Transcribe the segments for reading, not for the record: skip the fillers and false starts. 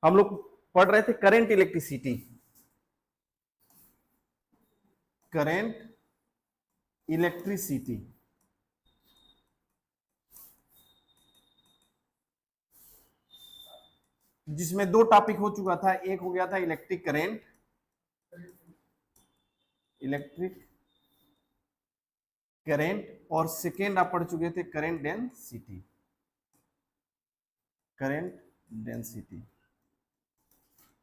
हम लोग पढ़ रहे थे करंट इलेक्ट्रिसिटी, करंट इलेक्ट्रिसिटी, जिसमें दो टॉपिक हो चुका था। एक हो गया था इलेक्ट्रिक करंट, इलेक्ट्रिक करंट, और सेकेंड आप पढ़ चुके थे करंट डेंसिटी, करंट डेंसिटी।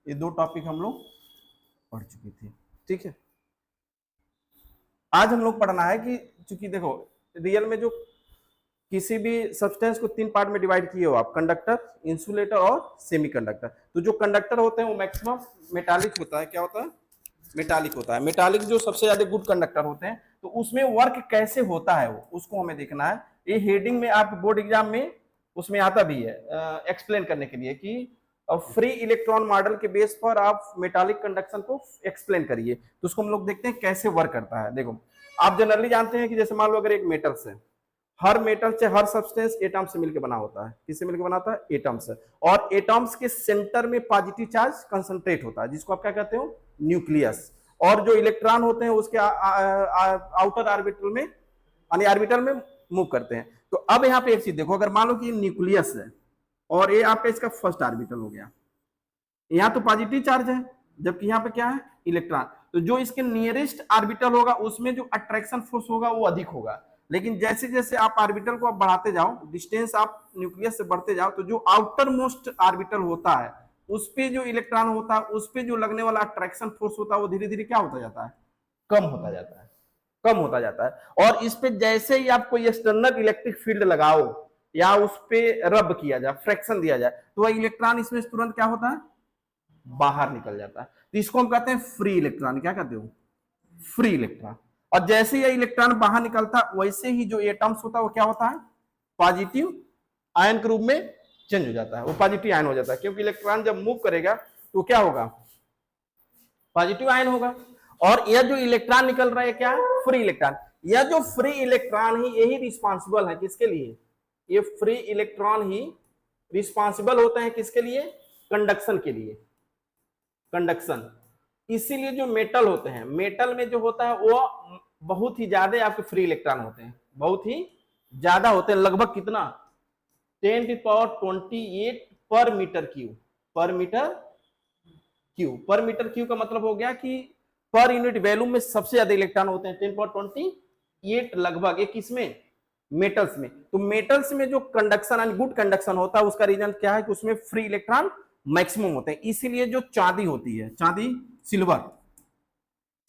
ये दो टॉपिक हम लोग पढ़ चुके थे, ठीक है। आज हम लोग पढ़ना है कि चूंकि देखो रियल में जो किसी भी सब्सटेंस को तीन पार्ट में डिवाइड किए हो आप, कंडक्टर, इंसुलेटर और सेमीकंडक्टर। तो जो कंडक्टर होते हैं वो मैक्सिमम मेटालिक होता है। क्या होता है? मेटालिक होता है। मेटालिक जो सबसे ज्यादा गुड कंडक्टर होते हैं, तो उसमें वर्क कैसे होता है वो उसको हमें देखना है। ये हेडिंग में आप बोर्ड एग्जाम में उसमें आता भी है एक्सप्लेन करने के लिए कि फ्री इलेक्ट्रॉन मॉडल के बेस पर आप मेटालिक कंडक्शन को एक्सप्लेन करिए। तो उसको हम लोग देखते हैं कैसे वर्क करता है। देखो आप जनरली जानते हैं कि जैसे मान लो अगर एक मेटल से, हर मेटल से, हर सब्सटेंस एटम से मिलकर बना होता है। किससे मिलकर बना होता है? एटम से। और एटम्स के सेंटर में पॉजिटिव चार्ज कंसंट्रेट होता है, जिसको आप क्या कहते हो? न्यूक्लियस। और जो इलेक्ट्रॉन होते हैं उसके आउटर ऑर्बिटल में, यानी ऑर्बिटल में मूव करते हैं। तो अब यहाँ पे एक चीज देखो, अगर मान लो कि न्यूक्लियस है और ये आपका इसका फर्स्ट ऑर्बिटल हो गया, यहाँ तो पॉजिटिव चार्ज है, जबकि यहाँ पे क्या है? इलेक्ट्रॉन। तो जो इसके नियरेस्ट ऑर्बिटल होगा उसमें जो अट्रैक्शन फोर्स होगा वो अधिक होगा। लेकिन जैसे जैसे आप ऑर्बिटल को आप बढ़ाते जाओ, डिस्टेंस आप न्यूक्लियस से बढ़ते जाओ, तो जो आउटर मोस्ट ऑर्बिटल होता है उस पे जो इलेक्ट्रॉन होता है, उस पे जो लगने वाला अट्रैक्शन फोर्स होता है वो धीरे धीरे क्या होता जाता है? कम होता जाता है, कम होता जाता है। और इस पे जैसे ही आप कोई एक्सटर्नल इलेक्ट्रिक फील्ड लगाओ या उस पे रब किया जाए, फ्रैक्शन दिया जाए, तो वह इलेक्ट्रॉन इसमें तुरंत क्या होता है? बाहर निकल जाता है। तो इसको हम कहते हैं फ्री इलेक्ट्रॉन। क्या कहते हो? Free electron. और जैसे ये इलेक्ट्रॉन बाहर निकलता वैसे ही जो एटम्स होता है वो क्या होता है? पॉजिटिव आयन के रूप में चेंज हो जाता है, वो पॉजिटिव आयन हो जाता है। क्योंकि इलेक्ट्रॉन जब मूव करेगा तो क्या होगा? पॉजिटिव आयन होगा। और यह जो इलेक्ट्रॉन निकल रहा है क्या? Free electron. यह जो फ्री इलेक्ट्रॉन ही यही रिस्पॉन्सिबल है किसके लिए? ये फ्री इलेक्ट्रॉन ही रिस्पॉन्सिबल होते हैं किसके लिए? कंडक्शन के लिए, कंडक्शन। इसीलिए जो मेटल होते हैं, मेटल में जो होता है वो बहुत ही ज्यादा आपके फ्री इलेक्ट्रॉन होते हैं, बहुत ही ज्यादा होते हैं। लगभग कितना? 10⁻28 पर मीटर क्यूब, पर मीटर क्यूब। पर मीटर क्यूब का मतलब हो गया कि पर यूनिट वैल्यूम में सबसे ज्यादा इलेक्ट्रॉन होते हैं, 10⁻28 लगभग। एक किसमें? मेटल्स में। तो मेटल्स में जो कंडक्शन यानी गुड कंडक्शन होता है उसका रीजन क्या है? कि उसमें फ्री इलेक्ट्रॉन मैक्सिमम होते हैं। इसीलिए जो चांदी होती है, चांदी, सिल्वर,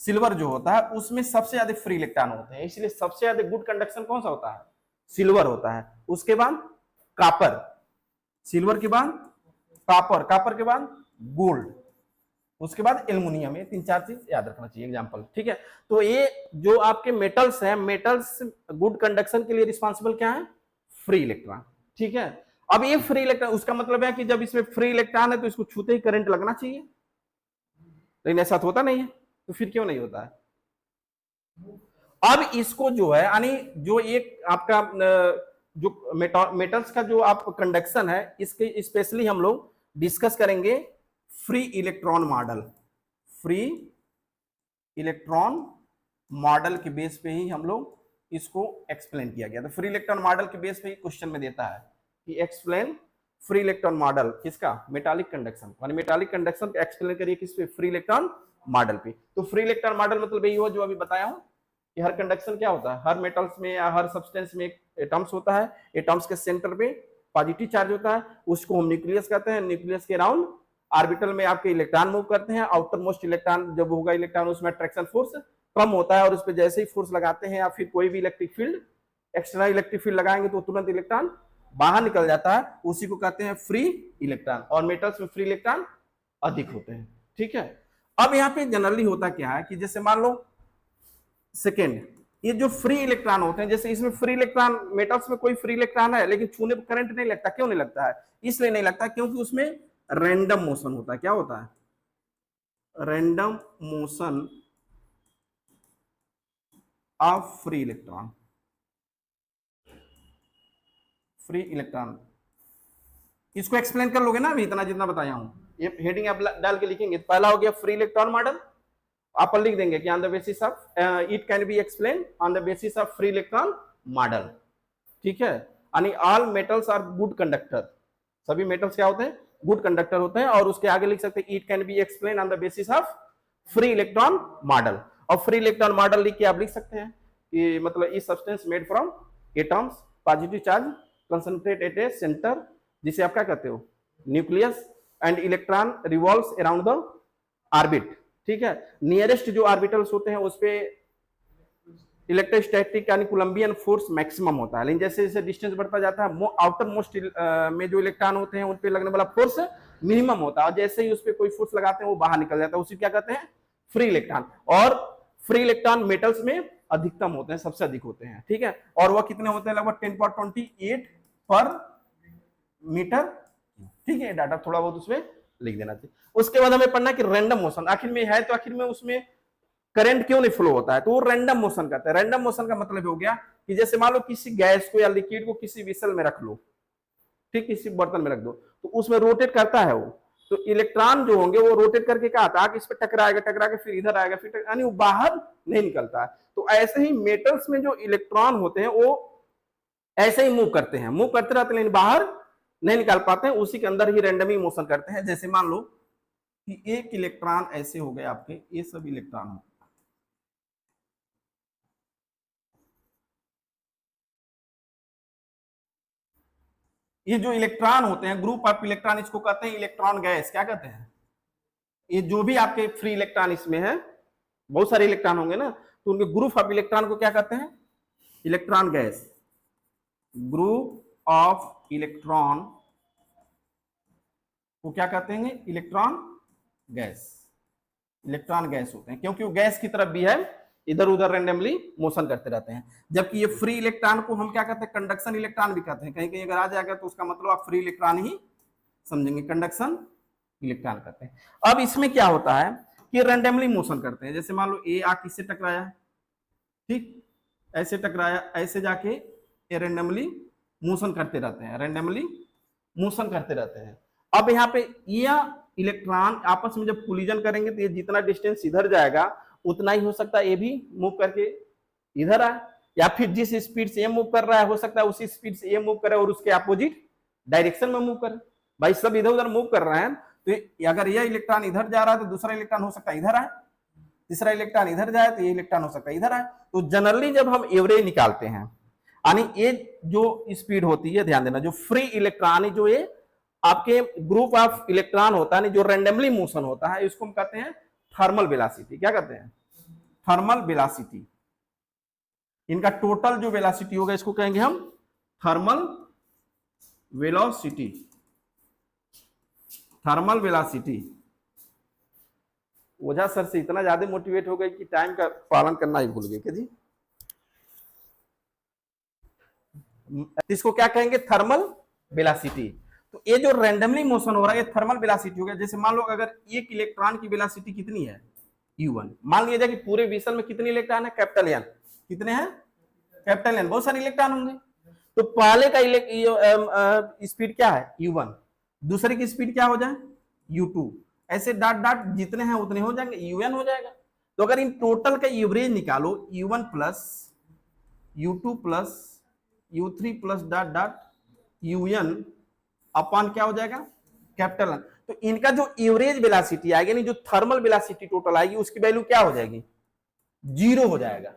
सिल्वर जो होता है उसमें सबसे ज्यादा फ्री इलेक्ट्रॉन होते हैं। इसलिए सबसे ज्यादा गुड कंडक्शन कौन सा होता है? सिल्वर होता है। उसके बाद कॉपर, सिल्वर के बाद कॉपर, कॉपर के बाद गोल्ड, उसके बाद एल्युमिनियम। ये तीन चार चीज याद रखना चाहिए एग्जांपल, ठीक है। तो ये जो आपके मेटल्स हैं, मेटल्स गुड कंडक्शन के लिए रिस्पॉन्सिबल क्या है? फ्री इलेक्ट्रॉन, ठीक है। अब ये फ्री इलेक्ट्रॉन, उसका मतलब है कि जब इसमें फ्री इलेक्ट्रॉन है तो इसको छूते ही करंट लगना चाहिए, लेकिन ऐसा तो होता नहीं है। तो फिर क्यों नहीं होता है? अब इसको जो है, यानी जो एक आपका जो मेटल्स का जो आप कंडक्शन है, इसके स्पेशली हम लोग डिस्कस करेंगे free electron model. Free electron model के बेस पे ही हम लोग इसको एक्सप्लेन किया गया। तो फ्री इलेक्ट्रॉन मॉडल के बेस पे ही क्वेश्चन में देता है कि एक्सप्लेन फ्री इलेक्ट्रॉन मॉडल किसका? Metallic conduction. यानी मेटालिक कंडक्शन एक्सप्लेन करिए किस पे? फ्री इलेक्ट्रॉन मॉडल पे। तो फ्री इलेक्ट्रॉन मॉडल मतलब यही हो जो अभी बताया हूं कि हर कंडक्शन क्या होता है? हर मेटल्स में या हर सब्सटेंस में एक एटम्स होता है, एटम्स के सेंटर पे पॉजिटिव चार्ज होता है, उसको हम न्यूक्लियस कहते हैं। न्यूक्लियस के अराउंड ऑर्बिटल में आपके इलेक्ट्रॉन मूव करते हैं। आउटर मोस्ट इलेक्ट्रॉन जब होगा इलेक्ट्रॉन, उसमें अट्रैक्शन फोर्स कम होता है, और उस पर जैसे ही फोर्स लगाते हैं या फिर कोई भी electric field, external electric field लगाएंगे तो तुरंत इलेक्ट्रॉन बाहर निकल जाता है। उसी को कहते हैं फ्री इलेक्ट्रॉन। और मेटल्स में फ्री इलेक्ट्रॉन अधिक होते हैं, ठीक है। अब यहाँ पे जनरली होता क्या है कि जैसे मान लो सेकेंड, ये जो फ्री इलेक्ट्रॉन होते हैं, जैसे इसमें फ्री इलेक्ट्रॉन, मेटल्स में कोई फ्री इलेक्ट्रॉन है लेकिन छूने पर करंट नहीं लगता। क्यों नहीं लगता है? इसलिए नहीं लगता क्योंकि उसमें रैंडम मोशन होता है। क्या होता है? Random motion of free electron, free electron. इसको एक्सप्लेन कर लोगे ना अभी, इतना जितना बताया हूं? ये हेडिंग आप डाल के लिखेंगे। पहला हो गया फ्री इलेक्ट्रॉन मॉडल, आप लिख देंगे कि on the basis of it can be explain on the basis of free electron model, ठीक है। यानी all metals are good conductor, सभी मेटल्स क्या होते हैं, गुड कंडक्टर होते हैं। और उसके आगे लिख सकते हैं it can be explain on the basis of free electron model. और फ्री इलेक्ट्रॉन मॉडल लिख के आप लिख सकते हैं कि मतलब इस substance made from atoms, positive charge concentrate at a centre, जिसे आप क्या कहते हो, nucleus, and electron revolves around the orbit, ठीक है। नियरेस्ट जो ऑर्बिटल्स होते हैं उस पे इलेक्ट्रोस्टैटिक यानी कोलंबियन फोर्स मैक्सिमम होता है, लेकिन जैसे जैसे डिस्टेंस बढ़ता जाता है आउटर मोस्ट में जो इलेक्ट्रॉन होते हैं उन पे लगने वाला फोर्स मिनिमम होता है, और जैसे ही उस पे कोई फोर्स लगाते हैं वो बाहर निकल जाता है, उसी क्या कहते हैं, फ्री इलेक्ट्रॉन। और फ्री इलेक्ट्रॉन मेटल्स में अधिकतम होते हैं, सबसे अधिक होते हैं, ठीक है। और वह कितने होते हैं, लगभग 10^28 पर मीटर, ठीक है। डाटा थोड़ा बहुत उसमें लिख देना चाहिए। उसके बाद हमें पढ़ना कि रैंडम मोशन आखिर में है, तो आखिर में उसमें करंट क्यों नहीं फ्लो होता है, तो वो रैंडम मोशन कहते हैं। रैंडम मोशन का मतलब हो गया कि जैसे मान लो किसी गैस को या लिक्विड को किसी वेसल में रख लो, ठीक, किसी बर्तन में रख दो, तो उसमें रोटेट करता है वो, तो इलेक्ट्रॉन जो होंगे वो रोटेट करके क्या आता है, इस पर टकराएगा, टकरा के फिर इधर आएगा, फिर यानी वो बाहर नहीं निकलता है। तो ऐसे ही मेटल्स में जो इलेक्ट्रॉन होते हैं वो ऐसे ही मूव करते हैं, मूव करते रहते हैं, लेकिन बाहर नहीं निकाल पाते हैं, उसी के अंदर ही रैंडमली मोशन करते हैं। जैसे मान लो कि एक इलेक्ट्रॉन ऐसे हो गए आपके, ये सब इलेक्ट्रॉन हो, ये जो इलेक्ट्रॉन होते हैं, ग्रुप ऑफ इलेक्ट्रॉन, इसको कहते हैं इलेक्ट्रॉन गैस, क्या कहते हैं, ये जो भी आपके फ्री इलेक्ट्रॉन इसमें है, बहुत सारे इलेक्ट्रॉन होंगे ना, तो उनके ग्रुप ऑफ इलेक्ट्रॉन को क्या कहते हैं, electron gas. Group of electron को क्या कहते हैं, इलेक्ट्रॉन गैस। इलेक्ट्रॉन गैस होते हैं क्योंकि वो गैस की तरफ भी है, इधर उधर रैंडमली मोशन करते रहते हैं। जबकि ये फ्री इलेक्ट्रॉन को हम क्या कहते हैं, कंडक्शन इलेक्ट्रॉन भी कहते हैं। कहीं कहीं अगर आ जाएगा तो उसका मतलब आप फ्री इलेक्ट्रॉन ही समझेंगे, कंडक्शन इलेक्ट्रॉन कहते हैं। अब इसमें क्या होता है कि रैंडमली मोशन करते हैं। जैसे मान लो ए आ किससे टकराया, ठीक, ऐसे टकराया, ऐसे जाके ये रैंडमली मोशन करते रहते हैं, रैंडमली मोशन करते रहते हैं। अब यहाँ पे ये इलेक्ट्रॉन आपस में जब कोलिजन करेंगे तो ये जितना डिस्टेंस इधर जाएगा उतना ही हो सकता है ये भी मूव करके इधर आए, या फिर जिस स्पीड से ये मूव कर रहा है हो सकता है उसी स्पीड से ये मूव करे और उसके अपोजिट डायरेक्शन में मूव करे। भाई सब इधर उधर मूव कर रहे हैं, तो अगर यह इलेक्ट्रॉन इधर जा रहा है तो दूसरा इलेक्ट्रॉन हो सकता है इधर आए, तीसरा इलेक्ट्रॉन इधर जाए तो ये इलेक्ट्रॉन हो सकता है इधर आए। तो जनरली जब हम एवरेज निकालते हैं, यानी ये जो स्पीड होती है, ध्यान देना, जो फ्री इलेक्ट्रॉन, जो ये आपके ग्रुप ऑफ इलेक्ट्रॉन होता है, जो रैंडमली मोशन होता है, इसको हम कहते हैं थर्मल वेलोसिटी। क्या कहते हैं, थर्मल वेलोसिटी। इनका टोटल जो वेलोसिटी होगा इसको कहेंगे हम thermal velocity. Thermal velocity. Ojha sir से इतना ज्यादा मोटिवेट हो गए कि टाइम का पालन करना ही भूल गए क्या जी। इसको क्या कहेंगे, थर्मल वेलोसिटी। तो ये जो रैंडमली मोशन हो रहा है ये थर्मल वेलोसिटी हो गया। जैसे मान लो अगर एक इलेक्ट्रॉन की वेलोसिटी कितनी है, u1, मान लिया जाए कि पूरे विषय में कितने इलेक्ट्रॉन है, कैपिटल एन, कितने हैं, कैपिटल एन, बहुत सारे इलेक्ट्रॉन होंगे। तो पहले का स्पीड क्या है, u1, दूसरे की स्पीड क्या हो जाए, u2, ऐसे डॉट डॉट जितने हैं उतने हो जाएंगे, un हो जाएगा। तो अगर इन टोटल का एवरेज निकालो, u1 plus u2 plus u3 plus dot dot un upon क्या हो जाएगा, कैपिटल एन। तो इनका जो एवरेज वेलोसिटी आएगी, नहीं जो थर्मल वेलोसिटी टोटल आएगी, उसकी वैल्यू क्या हो जाएगी, 0 हो जाएगा।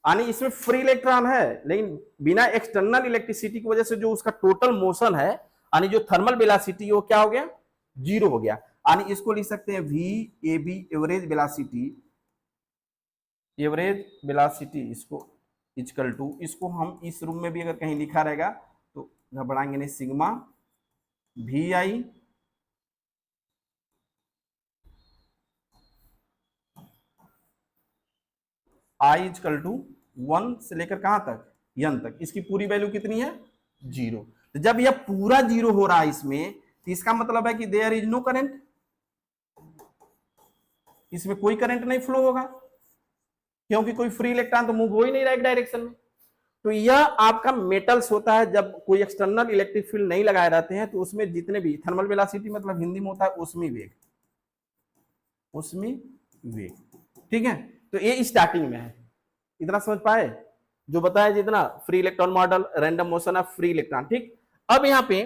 यानी इसमें फ्री इलेक्ट्रॉन है, लेकिन बिना एक्सटर्नल इलेक्ट्रिसिटी की वजह से जो उसका टोटल मोशन है, यानी जो थर्मल वेलोसिटी वो क्या हो गया, 0 हो गया। यानी इसको लिख सकते हैं V A B, average velocity, average velocity, इसको इक्वल टू, इसको हम इस रूम में भी अगर कहीं लिखा रहेगा तो घबराएंगे नहीं, sigma V I I equal to 1 से लेकर कहां तक, n तक, इसकी पूरी वैल्यू कितनी है, 0। तो जब यह पूरा 0 हो रहा है इसमें, तो इसका मतलब है कि देयर इज नो करंट, इसमें कोई करंट नहीं फ्लो होगा, क्योंकि कोई फ्री इलेक्ट्रॉन तो मूव हो ही नहीं रहा एक डायरेक्शन में। तो यह आपका मेटल्स होता है, जब कोई एक्सटर्नल इलेक्ट्रिक फील्ड नहीं लगाए रहते हैं तो उसमें जितने भी थर्मल वेलोसिटी मतलब हिंदी में होता है उष्मीय वेग, उष्मीय वेग, ठीक है। तो ये स्टार्टिंग में है, इतना समझ पाए जो बताया जितना, free electron model, random motion of free electron, ठीक। अब यहाँ पे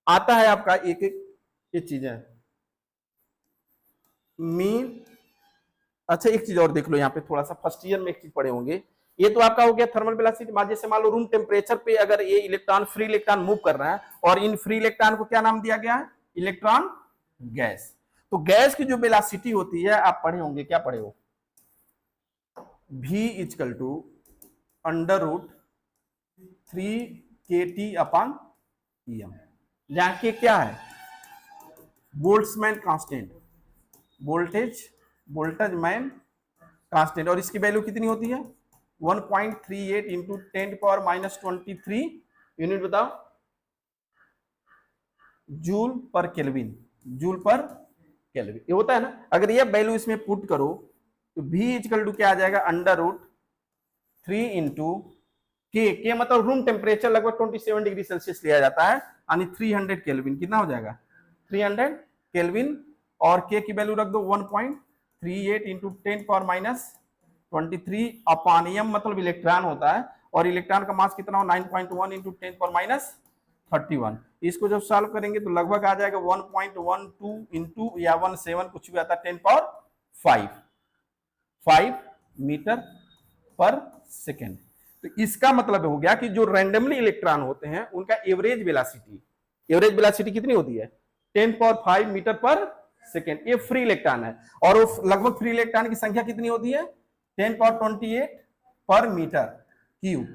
आता है आपका एक एक ये चीजें मीन। अच्छा एक चीज और देख लो यहाँ पे, थोड़ा सा फर्स्ट ईयर में एक चीज पढ़े होंगे, ये तो आपका हो गया थर्मल वेलोसिटी। जैसे मान लो रूम टेम्परेचर पे अगर ये इलेक्ट्रॉन फ्री इलेक्ट्रॉन मूव कर रहा है, और इन फ्री इलेक्ट्रॉन को क्या नाम दिया गया है, इलेक्ट्रॉन गैस। तो गैस की जो वेलोसिटी होती है आप पढ़े होंगे, क्या पढ़े हो, v equal to under root 3 kT/m, जहां के क्या है Boltzmann constant, Boltzmann constant, और इसकी वैल्यू कितनी होती है 1.38 इंटू 10⁻⁻23 यूनिट बताओ, joule per kelvin, joule per kelvin ये होता है ना। अगर ये वैल्यू इसमें पुट करो तो v इक्वल टू क्या आ जाएगा अंडर रूट 3 इंटू के मतलब रूम टेम्परेचर लगभग 27 डिग्री सेल्सियस लिया जाता है, यानी 300 केल्विन, कितना हो जाएगा 300 केल्विन, और के की वैल्यू रख दो 1.38 इंटू 10⁻⁻23 अपॉन m मतलब इलेक्ट्रॉन होता है, और इलेक्ट्रॉन का मास कितना हो 9.1 इंटू 10⁻31। इसको जब सॉल्व करेंगे तो लगभग आ जाएगा 1.12 इंटू या 17 कुछ भी आता है 10⁻5 मीटर पर सेकेंड। तो इसका मतलब हो गया कि जो रैंडमली इलेक्ट्रॉन होते हैं उनका एवरेज वेलोसिटी कितनी होती है 10⁻5 मीटर पर सेकेंड, ये फ्री इलेक्ट्रॉन है। और वो लगभग फ्री इलेक्ट्रॉन की संख्या कितनी होती है 10⁻28 पर मीटर क्यूब।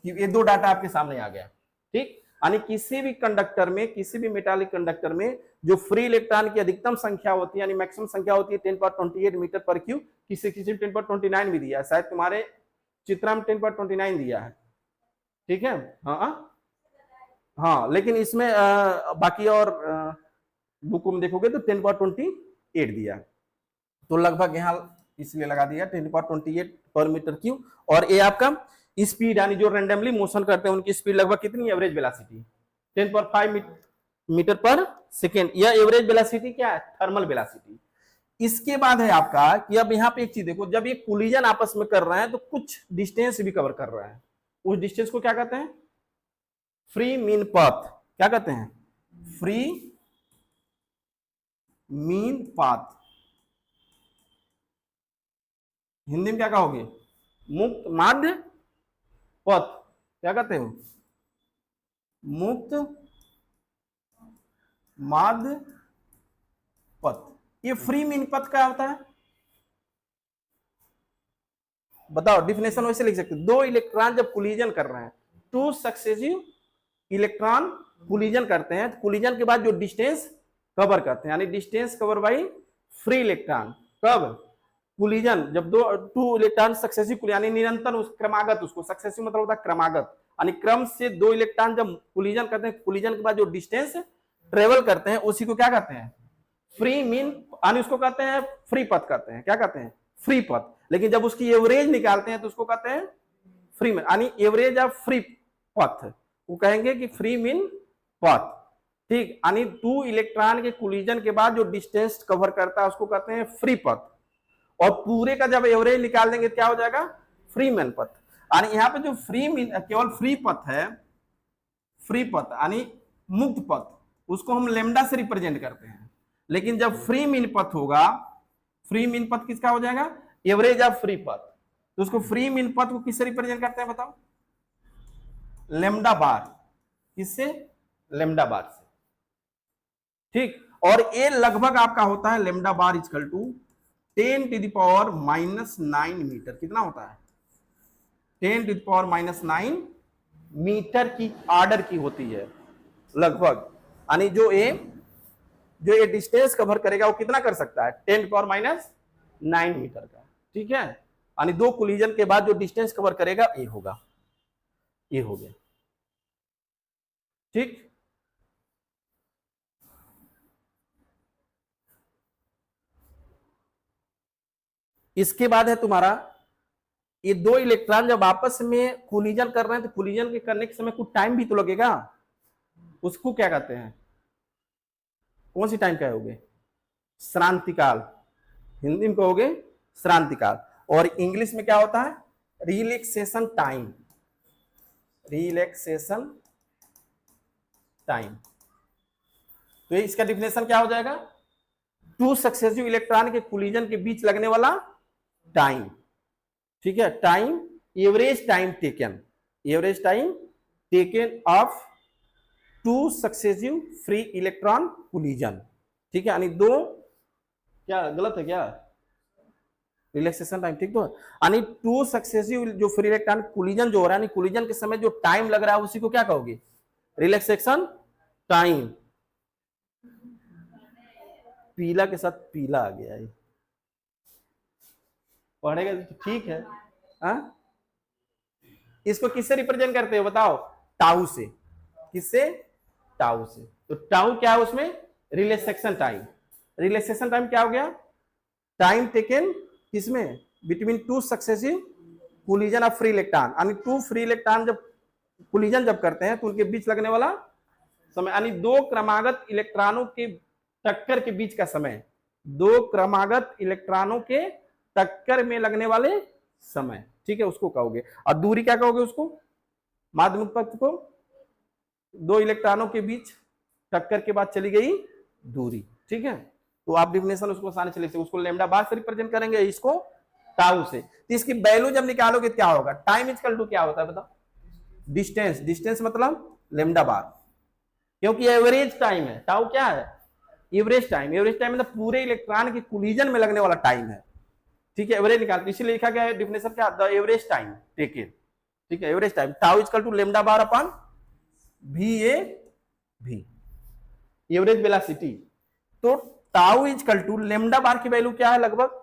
ये दो डाटा आपके सामने आ गया, ठीक। यानी किसी भी कंडक्टर में, किसी भी मेटालिक कंडक्टर में जो फ्री इलेक्ट्रॉन की अधिकतम संख्या होती है, यानी मैक्सिमम संख्या होती है 10⁻28 मीटर पर क्यूब, किसी 10⁻29 भी दिया है, शायद तुम्हारे चित्रा में 10⁻29 दिया है, ठीक है। हाँ लेकिन इसमें बाकी और बुक में देखोगे तो 10⁻28 दिया, तो लगभग यहाँ इसलिए लगा दिया 10⁻28 पर मीटर क्यूब। और ये आपका स्पीड, यानी जो रैंडमली मोशन करते हैं उनकी स्पीड लगभग कितनी, एवरेज वेलोसिटी 10⁻5 मीटर पर सेकेंड। यह एवरेज वेलोसिटी क्या है, थर्मल वेलोसिटी। इसके बाद है आपका कि अब यहाँ पे एक चीज देखो, जब ये कोलिजन आपस में कर रहे हैं तो कुछ डिस्टेंस भी कवर कर रहे हैं, उस डिस्टेंस को क्या कहते हैं, फ्री मीन पाथ। क्या कहते हैं, फ्री मीन पाथ, हिंदी में क्या कहोगे, मुक्त माध्य पथ। क्या कहते हो, मुक्त माध्य पथ। ये फ्री मीन पथ क्या होता है, बताओ, डिफिनेशन वैसे लिख सकते, दो इलेक्ट्रॉन जब कोलिजन कर रहे हैं, टू सक्सेसिव इलेक्ट्रॉन कोलिजन करते हैं, कोलिजन के बाद जो डिस्टेंस कवर करते हैं, यानी distance cover by free electron, कब कोलिजन, जब टू इलेक्ट्रॉन सक्सेसिव यानी निरंतर उस क्रमागत, उसको सक्सेसिव मतलब होता है क्रमागत, यानी क्रम से दो इलेक्ट्रॉन जब कोलिजन करते हैं, कोलिजन के बाद जो डिस्टेंस ट्रेवल करते हैं उसी को क्या कहते हैं, फ्री मीन, यानी उसको कहते हैं फ्री पथ कहते हैं। क्या कहते हैं, फ्री पथ। लेकिन जब उसकी एवरेज निकालते हैं तो उसको कहते हैं फ्री मीन, यानी एवरेज ऑफ फ्री पथ, वो कहेंगे कि फ्री मीन पथ, ठीक। यानी टू इलेक्ट्रॉन के कोलिजन के बाद जो डिस्टेंस कवर करता है उसको कहते हैं फ्री पथ, और पूरे का जब एवरेज निकाल देंगे क्या हो जाएगा, फ्री मैन पथ। यानी यहाँ पे जो फ्री मीन केवल फ्री पथ है, फ्री पथ यानी मुक्त पथ, उसको हम लेमडा से रिप्रेजेंट करते हैं। लेकिन जब फ्री मीन पथ होगा, फ्री मीन पथ किसका हो जाएगा, एवरेज ऑफ फ्री पथ, तो उसको फ्री मीन पथ को किससे रिप्रेजेंट करते हैं बताओ, लेमडा बार, किससे, लेमडा बार से, ठीक। और ये लगभग आपका होता है lambda bar equal to 10⁻⁻9 metre, कितना होता है 10⁻⁻9 मीटर की आर्डर की होती है लगभग, यानी जो ये डिस्टेंस कवर करेगा वो कितना कर सकता है 10⁻⁹ मीटर का, ठीक है। यानी दो कोलिजन के बाद जो डिस्टेंस कवर करेगा ये होगा, ये हो गया, ठीक। इसके बाद है तुम्हारा ये दो इलेक्ट्रॉन जब आपस में कोलिजन कर रहे हैं तो कोलिजन के करने के समय कुछ टाइम भी तो लगेगा, उसको क्या कहते हैं, कौन सी टाइम कहोगे, श्रांतिकाल, हिंदी में कहोगे श्रांतिकाल, और इंग्लिश में क्या होता है, रिलैक्सेशन टाइम, रिलैक्सेशन टाइम। तो इसका डिफिनेशन क्या हो जाएगा, टू सक्सेसिव इलेक्ट्रॉन के कोलिजन के बीच लगने वाला टाइम, ठीक है, time, average time taken, average time taken of two successive free electron collision, ठीक है, यानी दो, क्या गलत है क्या, रिलैक्सेशन टाइम, ठीक तो, यानी टू सक्सेसिव जो फ्री इलेक्ट्रॉन कोलिजन जो हो रहा है, कोलिजन के समय जो टाइम लग रहा है उसी को क्या कहोगे, रिलैक्सेशन टाइम। पीला के साथ पीला आ गया है, पढ़ेगा तो ठीक है। हाँ, इसको किससे रिप्रेजेंट करते हो बताओ, टाउ से, किससे, टाउ से। तो टाउ क्या है उसमें, रिलैक्सेशन टाइम, रिलैक्सेशन टाइम क्या हो गया, टाइम टेकन किसमें, between two successive collision of free electron, यानी टू फ्री इलेक्ट्रॉन जब कोलिजन जब करते हैं तो उनके बीच लगने वाला समय, यानी दो क्रमागत इलेक्ट्रॉनों के टक्कर के बीच का समय, दो क्रमागत इलेक्ट्रॉनों के टक्कर में लगने वाले समय, ठीक है, उसको कहोगे। और दूरी क्या कहोगे उसको, माध्यमिक पथ को, दो इलेक्ट्रॉनों के बीच टक्कर के बाद चली गई दूरी, ठीक है। तो आप डिफिनेशन उसको आसानी से, उसको लैम्डा बार से रिप्रेजेंट करेंगे, इसको टाउ से। तो इसकी वैल्यू जब निकालोगे क्या होगा, टाइम इक्वल टू क्या होता है बताओ, डिस्टेंस, डिस्टेंस मतलब लैम्डा बार, क्योंकि एवरेज टाइम है, टाउ क्या है, एवरेज टाइम, एवरेज टाइम मतलब पूरे इलेक्ट्रॉन के कोलिजन में लगने वाला टाइम है, ठीक है, एवरेज निकालते, इसीलिए लिखा गया है डिफिनेशन क्या, द एवरेज टाइम टेकन, ठीक है, average time, tau equal to lambda bar upon V A भी, एवरेज वेलोसिटी। तो tau equal to lambda bar की वैल्यू क्या है, लगभग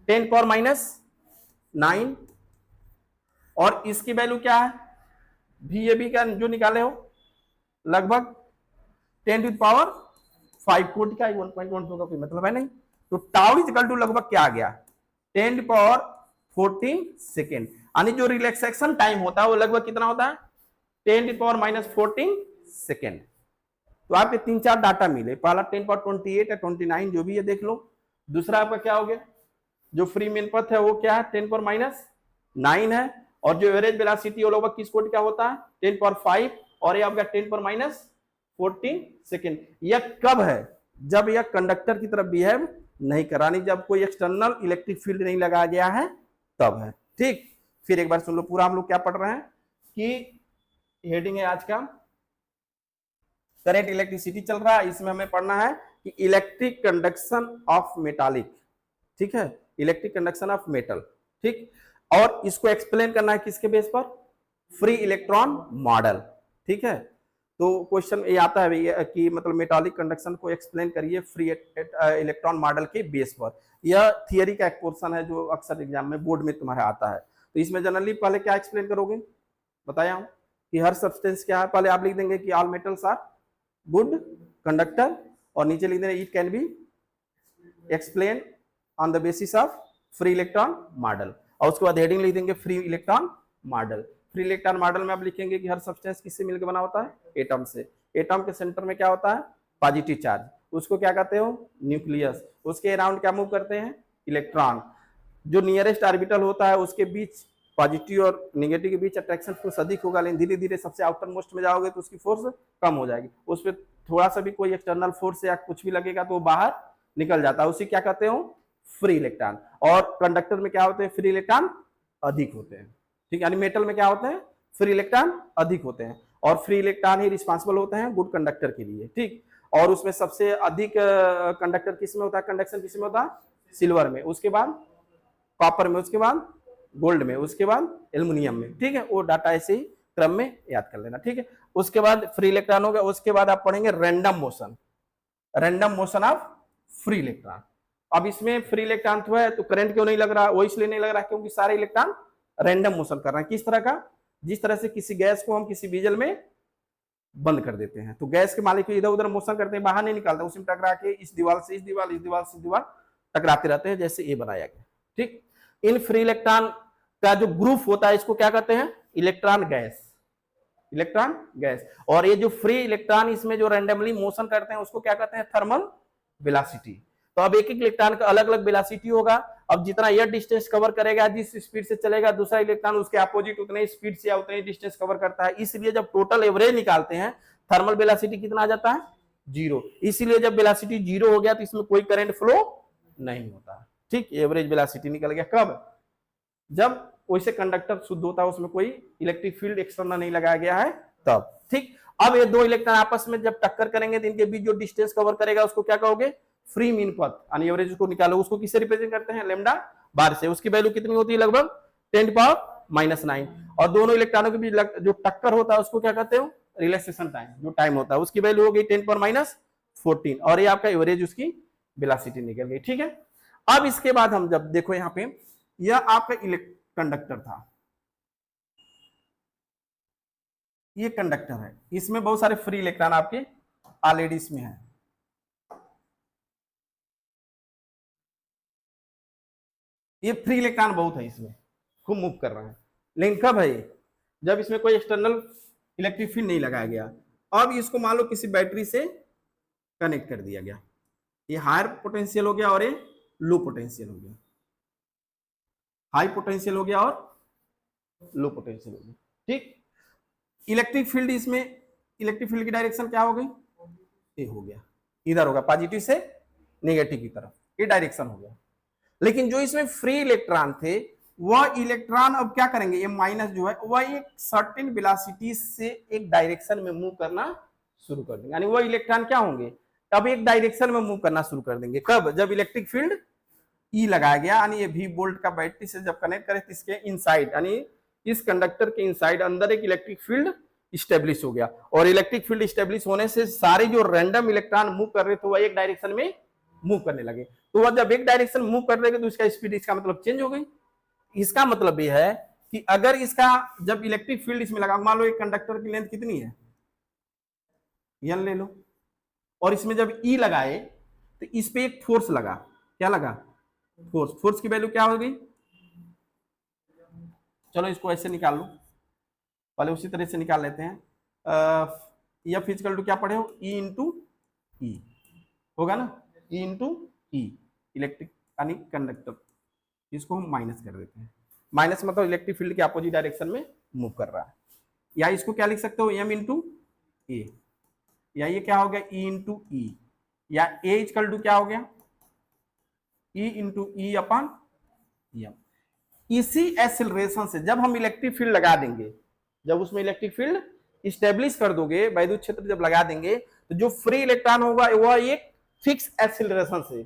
10⁻⁹, और इसकी वैल्यू क्या है, वी ए बी का जो निकाले हो लगभग 10⁵, कोटि का 1.12 का कोई मतलब है नहीं। तो टाउ इक्वल टू लगभग क्या आ गया, 10⁻14 सेकेंड, यानी जो रिलैक्सेशन टाइम होता है वो लगभग कितना होता है, 10⁻14 सेकेंड। तो आपके 3-4 डाटा मिले, पहला 10⁻28 या 29 जो भी है देख लो, दूसरा आपका क्या हो गया, जो फ्री मेन पथ है वो क्या है 10⁻9 है, और जो एवरेज वेलोसिटी वो लगभग किस कोटि का होता है 10⁵, और ये आपका 10⁻14 सेकेंड। यह कब है, जब यह कंडक्टर की तरफ बिहेव नहीं करानी, जब कोई एक्सटर्नल इलेक्ट्रिक फील्ड नहीं लगाया गया है तब है, ठीक। फिर एक बार सुन लो पूरा, हम लोग क्या पढ़ रहे हैं कि हेडिंग है आज का करंट इलेक्ट्रिसिटी चल रहा है, इसमें हमें पढ़ना है कि इलेक्ट्रिक कंडक्शन ऑफ मेटालिक, ठीक है, इलेक्ट्रिक कंडक्शन ऑफ मेटल, ठीक, और इसको एक्सप्लेन करना है किसके बेस पर, फ्री इलेक्ट्रॉन मॉडल, ठीक है। तो क्वेश्चन ये आता है कि मतलब मेटालिक कंडक्शन को एक्सप्लेन करिए फ्री इलेक्ट्रॉन मॉडल के बेस पर, यह थियरी का एक पोर्शन है जो अक्सर एग्जाम में बोर्ड में तुम्हारे आता है। तो इसमें जनरली पहले क्या एक्सप्लेन करोगे, बताया हूं कि हर सब्सटेंस क्या है, पहले आप लिख देंगे कि all metals are good conductor, और नीचे लिख देंगे it can be explain on the basis of free electron model, और उसके बाद हेडिंग लिख देंगे free electron model. Free electron model में आप लिखेंगे कि हर सब्सटेंस किससे मिलकर बना होता है, एटम से, एटम के सेंटर में क्या होता है पॉजिटिव चार्ज, उसको क्या कहते हो न्यूक्लियस, उसके अराउंड क्या मूव करते हैं इलेक्ट्रॉन, जो नियरेस्ट ऑर्बिटल होता है उसके बीच पॉजिटिव और नेगेटिव के बीच अट्रैक्शन फोर्स अधिक होगा, लेकिन धीरे धीरे सबसे आउटर मोस्ट में जाओगे तो उसकी फोर्स कम हो जाएगी, उस पर थोड़ा सा भी कोई एक्सटर्नल फोर्स या कुछ भी लगेगा तो वो बाहर निकल जाता है, उसी क्या कहते हो फ्री इलेक्ट्रॉन। और कंडक्टर में क्या होते हैं, फ्री इलेक्ट्रॉन अधिक होते हैं, ठीक है, यानी मेटल में क्या होते हैं फ्री इलेक्ट्रॉन अधिक होते हैं, और फ्री इलेक्ट्रॉन ही रिस्पॉन्सिबल होते हैं गुड कंडक्टर के लिए, ठीक। और उसमें सबसे अधिक कंडक्टर किस में होता है, कंडक्शन किस में होता है, सिल्वर में, उसके बाद कॉपर में, उसके बाद गोल्ड में, उसके बाद एल्युमिनियम में, ठीक है, वो डाटा ऐसे ही क्रम में याद कर लेना, ठीक है। उसके बाद फ्री इलेक्ट्रॉन हो गया, उसके बाद आप पढ़ेंगे random motion, random motion of free electron. अब इसमें फ्री इलेक्ट्रॉन तो है, तो करंट क्यों नहीं लग रहा, वो इसलिए नहीं लग रहा क्योंकि सारे इलेक्ट्रॉन रैंडम मोशन कर रहे हैं। किस तरह का, जिस तरह से किसी गैस को हम किसी बीजल में बंद कर देते हैं तो गैस के मालिक इधर उधर मोशन करते हैं, बाहर नहीं निकालते, उसी में टकरा के इस दीवार से इस दीवार, इस दीवार से दीवार टकराते रहते हैं, जैसे ये बनाया गया, ठीक। इन फ्री इलेक्ट्रॉन का जो ग्रुप होता है इसको क्या कहते हैं, इलेक्ट्रॉन गैस, इलेक्ट्रॉन गैस। और ये जो फ्री इलेक्ट्रॉन इसमें जो रैंडमली मोशन करते हैं उसको क्या कहते हैं, थर्मल वेलोसिटी। तो अब एक एक इलेक्ट्रॉन का अलग अलग वेलोसिटी होगा। अब जितना यह डिस्टेंस कवर करेगा, जिस स्पीड से चलेगा, दूसरा इलेक्ट्रॉन उसके अपोजिट उतने स्पीड से या उतने डिस्टेंस कवर करता है। इसलिए जब टोटल एवरेज निकालते हैं थर्मल वेलोसिटी कितना आ जाता है, 0। इसीलिए जब वेलोसिटी 0 हो गया तो इसमें कोई करंट फ्लो नहीं होता। ठीक, एवरेज वेलोसिटी निकल गया। कब, जब वैसे कंडक्टर शुद्ध होता है, उसमें कोई इलेक्ट्रिक फील्ड एक्सटर्नल नहीं लगाया गया है तब। ठीक, अब ये दो इलेक्ट्रॉन आपस में जब टक्कर करेंगे तो इनके बीच जो डिस्टेंस कवर करेगा उसको क्या कहोगे, फ्री मीन पथ, यानी एवरेज को निकालो। उसको किससे रिप्रेजेंट करते हैं, लैम्डा बार से। उसकी वैल्यू कितनी होती है, लगभग 10⁻⁹। और दोनों इलेक्ट्रॉनों के बीच जो टक्कर होता है उसको क्या कहते हो, रिलैक्सेशन टाइम, जो टाइम होता है उसकी वैल्यू हो गई 10⁻⁴। और ये आपका एवरेज उसकी वेलोसिटी निकल गई। ठीक है, अब इसके बाद हम जब देखो यहाँ पे, यह आपका कंडक्टर था, ये कंडक्टर है, इसमें बहुत सारे फ्री इलेक्ट्रॉन आपके ऑलरेडी इसमें है। ये फ्री इलेक्ट्रॉन बहुत है, इसमें खूब मूव कर रहा है। लेकिन कब है, जब इसमें कोई एक्सटर्नल इलेक्ट्रिक फील्ड नहीं लगाया गया। अब इसको मान लो किसी बैटरी से कनेक्ट कर दिया गया, ये हायर पोटेंशियल हो गया और ये लो पोटेंशियल हो गया, हाई पोटेंशियल हो गया और लो पोटेंशियल हो गया। ठीक, इलेक्ट्रिक फील्ड इसमें, इलेक्ट्रिक फील्ड की डायरेक्शन क्या हो गई, ये हो गया, इधर होगा पॉजिटिव से नेगेटिव की तरफ, ये डायरेक्शन हो गया। लेकिन जो इसमें फ्री इलेक्ट्रॉन थे, वह इलेक्ट्रॉन अब क्या करेंगे, ये माइनस जो है वह एक सर्टेन वेलोसिटी से एक डायरेक्शन में मूव करना शुरू कर देंगे। यानी वह इलेक्ट्रॉन क्या होंगे, अब एक डायरेक्शन में मूव करना शुरू कर देंगे। कब, जब इलेक्ट्रिक फील्ड ई लगाया गया, यानी ये V वोल्ट का बैटरी से जब कनेक्ट करे तो इसके इनसाइड, यानी इस कंडक्टर के इनसाइड अंदर एक इलेक्ट्रिक फील्ड स्टेब्लिश हो गया। और इलेक्ट्रिक फील्ड स्टेब्लिश होने से सारे जो रैंडम इलेक्ट्रॉन मूव कर रहे थे वह एक डायरेक्शन में मूव करने लगे। तो वह जब एक डायरेक्शन मूव कर रहे थे तो इसका स्पीड, इसका मतलब चेंज हो गई। इसका मतलब यह है कि अगर इसका जब इलेक्ट्रिक फील्ड इसमें लगा, मान लो एक कंडक्टर की लेंथ कितनी है, N ले लो, और इसमें जब E लगाए तो इस पे एक फोर्स लगा, क्या लगा, फोर्स। फोर्स की वैल्यू क्या हो गई, चलो इसको ऐसे निकाल लो, पहले उसी तरह से निकाल लेते हैं। F इक्वल टू क्या पढ़े हो, E इंटू ई होगा ना, E इंटू ई, इलेक्ट्रिक यानी कंडक्टर, इसको हम माइनस कर देते हैं। माइनस मतलब इलेक्ट्रिक फील्ड के अपोजिट डायरेक्शन में मूव कर रहा है। या इसको क्या लिख सकते हो, M इंटू ए, या ये क्या हो गया, E इंटू ई, या A इक्वल टू क्या हो गया, E into E upon M. इसी एक्सेलरेशन से जब हम इलेक्ट्रिक फील्ड लगा देंगे, जब उसमें इलेक्ट्रिक फील्ड इस्टेब्लिश कर दोगे, वैद्युत क्षेत्र जब लगा देंगे, तो जो फ्री इलेक्ट्रॉन होगा वह एक फिक्स एक्सेलरेशन से,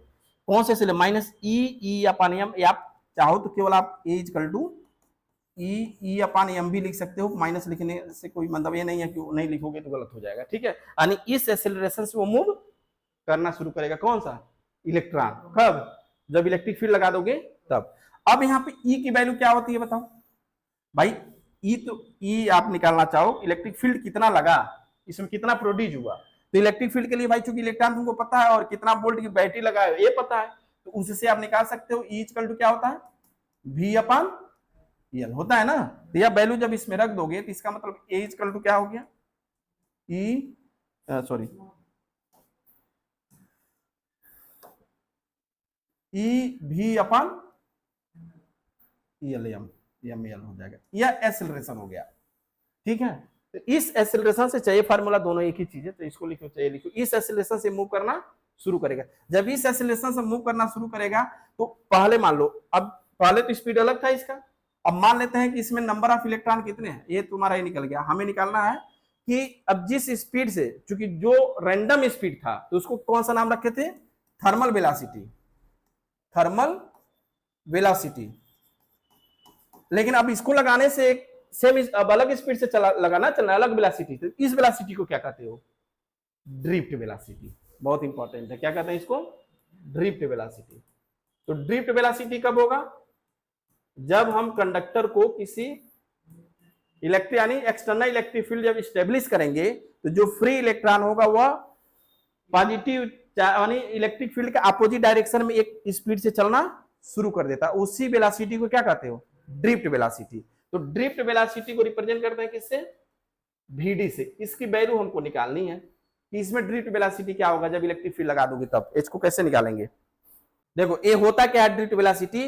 कौन से से, माइनस ई अपॉन एम, या आप चाहो तो केवल आप A equal to E upon M भी लिख सकते हो। माइनस लिखने से कोई मतलब ये नहीं है कि नहीं लिखोगे तो गलत हो जाएगा। ठीक है, यानी इस एक्सेलरेशन से वो मूव करना शुरू करेगा, कौन सा, इलेक्ट्रॉन। कब, जब इलेक्ट्रिक फील्ड लगा दोगे तब। अब यहाँ पे ई की वैल्यू क्या होती है बताओ भाई, ई तो ई आप निकालना चाहो, इलेक्ट्रिक फील्ड कितना लगा, इसमें कितना प्रोड्यूस हुआ। तो इलेक्ट्रिक फील्ड के लिए भाई चूंकि इलेक्ट्रॉन तुमको पता है और कितना वोल्ट की बैटरी लगा है ये पता है, तो उससे आप निकाल सकते हो। ई इक्वल टू क्या होता है, V अपॉन एल होता है ना। तो यह वैल्यू जब इसमें रख दोगे तो इसका मतलब ए इक्वल टू क्या हो गया, ई सॉरी ई V अपॉन एल एम हो जाएगा, यह एक्सेलरेशन हो गया। ठीक है, तो इस एक्सेलरेशन से, चाहिए फार्मूला दोनों एक ही चीज है, तो इसको लिखो चाहिए लिखो, इस एक्सेलरेशन से मूव करना शुरू करेगा। जब इस एक्सेलरेशन से मूव करना शुरू करेगा तो पहले मान लो, अब पहले तो स्पीड अलग था इसका, अब मान लेते हैं कि इसमें नंबर ऑफ इलेक्ट्रॉन कितने हैं, ये तुम्हारा ये निकल गया। हमें निकालना है कि अब जिस स्पीड से, चूंकि जो रैंडम स्पीड था तो उसको कौन सा नाम रखे थे, थर्मल वेलोसिटी, थर्मल वेलोसिटी। लेकिन अब इसको लगाने से एक सेम अब अलग स्पीड से चला लगाना, चलना अलग वेलोसिटी, तो इस वेलोसिटी को क्या कहते हो, ड्रिफ्ट वेलोसिटी। बहुत इंपॉर्टेंट है, क्या कहते हैं इसको, ड्रिफ्ट वेलोसिटी। तो ड्रिफ्ट वेलोसिटी कब होगा, जब हम कंडक्टर को किसी इलेक्ट्रिक यानी एक्सटर्नल इलेक्ट्रिक फील्ड जब स्टेब्लिश करेंगे तो जो फ्री इलेक्ट्रॉन होगा वह पॉजिटिव यानी इलेक्ट्रिक फील्ड के अपोजिट डायरेक्शन में एक स्पीड से चलना शुरू कर देता है। उसी वेलोसिटी को क्या कहते हो, ड्रिफ्ट वेलोसिटी। तो ड्रिफ्ट वेलोसिटी को रिप्रेजेंट करते हैं किससे? VD से। इसकी वैल्यू हमको निकालनी है कि इसमें ड्रिफ्ट वेलोसिटी क्या होगा जब इलेक्ट्रिक फील्ड लगा दोगे तब। इसको कैसे निकालेंगे? देखो ये होता क्या है ड्रिफ्ट वेलोसिटी,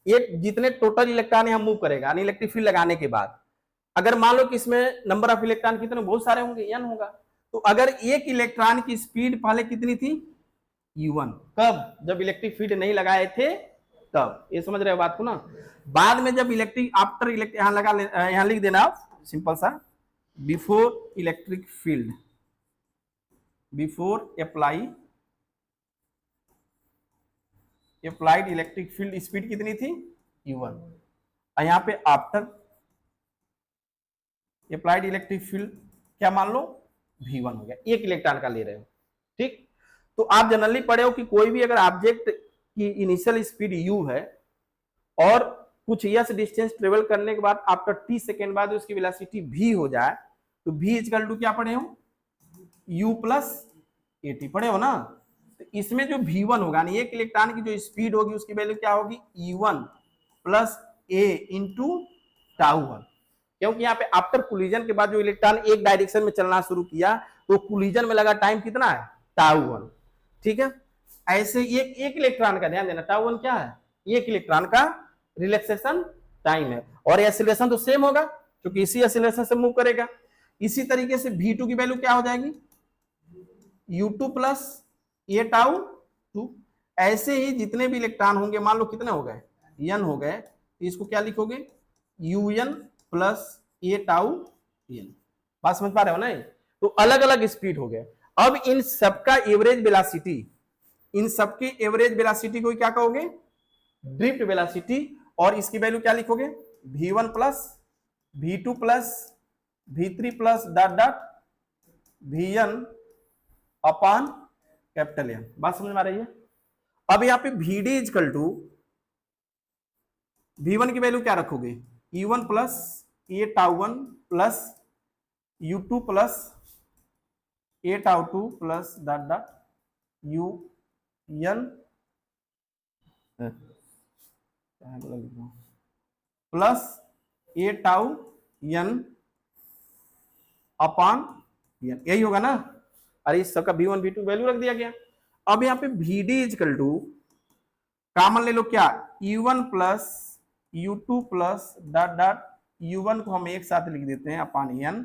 ये जितने टोटल इलेक्ट्रॉन यहाँ मूव करेगा यानी इलेक्ट्रिक फील्ड लगाने के बाद, अगर मान लो कि इसमें नंबर ऑफ इलेक्ट्रॉन कितने, बहुत सारे होंगे, n होगा। तो अगर एक इलेक्ट्रॉन की स्पीड पहले कितनी थी? u1। कब? जब इलेक्ट्रिक फील्ड नहीं लगाए थे तब। ये समझ रहे हो बात को ना? बाद में जब इलेक्ट्रिक आफ्टर इलेक्ट्रिक यहां लगा, यहां लिख देना आप सिंपल सा, before electric field, before applied electric field speed कितनी थी? u1। और यहाँ पे आफ्टर अप्लाइड इलेक्ट्रिक फील्ड क्या मान लो? v1 हो गया। एक इलेक्ट्रॉन का ले रहे हो, ठीक। तो आप जनरली पढ़े हो कि कोई भी अगर ऑब्जेक्ट की इनिशियल स्पीड u है और कुछ s डिस्टेंस ट्रेवल करने के बाद आफ्टर t सेकेंड बाद उसकी वेलोसिटी v हो जाए तो v इक्वल टू क्या पढ़े हो? u प्लस at पढ़े हो ना? तो इसमें जो v1 होगा ना, एक इलेक्ट्रॉन की जो स्पीड होगी उसकी वैल्यू क्या होगी? e1 plus a into टाउ1। क्योंकि यहाँ पे आफ्टर कोलिजन के बाद जो इलेक्ट्रॉन एक डायरेक्शन में चलना शुरू किया तो कोलिजन में लगा टाइम कितना है? टाउ1, ठीक है। ऐसे एक इलेक्ट्रॉन का ध्यान देना, टाउ1 क्या है? एक इलेक्ट्रॉन का रिलैक्सेशन टाइम है और एक्सीलरेशन तो सेम होगा क्योंकि इसी एक्सीलरेशन से मूव करेगा। इसी तरीके से v2 की वैल्यू क्या हो जाएगी? u2 plus A टाउ2। ऐसे ही जितने भी इलेक्ट्रॉन होंगे, मान लो कितने हो गए? n हो गए, तो इसको क्या लिखोगे? un plus A tau n। बात समझ पा रहे हो ना? तो अलग अलग स्पीड हो गए। अब इन सबका एवरेज वेलोसिटी, इन सबकी एवरेज वेलोसिटी को क्या कहोगे? Drift velocity. और इसकी वैल्यू क्या लिखोगे? v1 plus v2 plus v3 plus dot dot vn upon capital N। बात समझ में आ रही है? अब यहाँ पे vd इक्वल टू v1 की वैल्यू क्या रखोगे? e1 plus A tau plus u2 plus A tau plus dot dot un plus A tau n upon n। यही होगा ना? अरे इस सबका v1 v2 वैल्यू रख दिया गया। अब यहाँ पे vd इक्वल टू कॉमन ले लो क्या? u1 plus u2 plus dot dot u1 को हम एक साथ लिख देते हैं अपॉन n,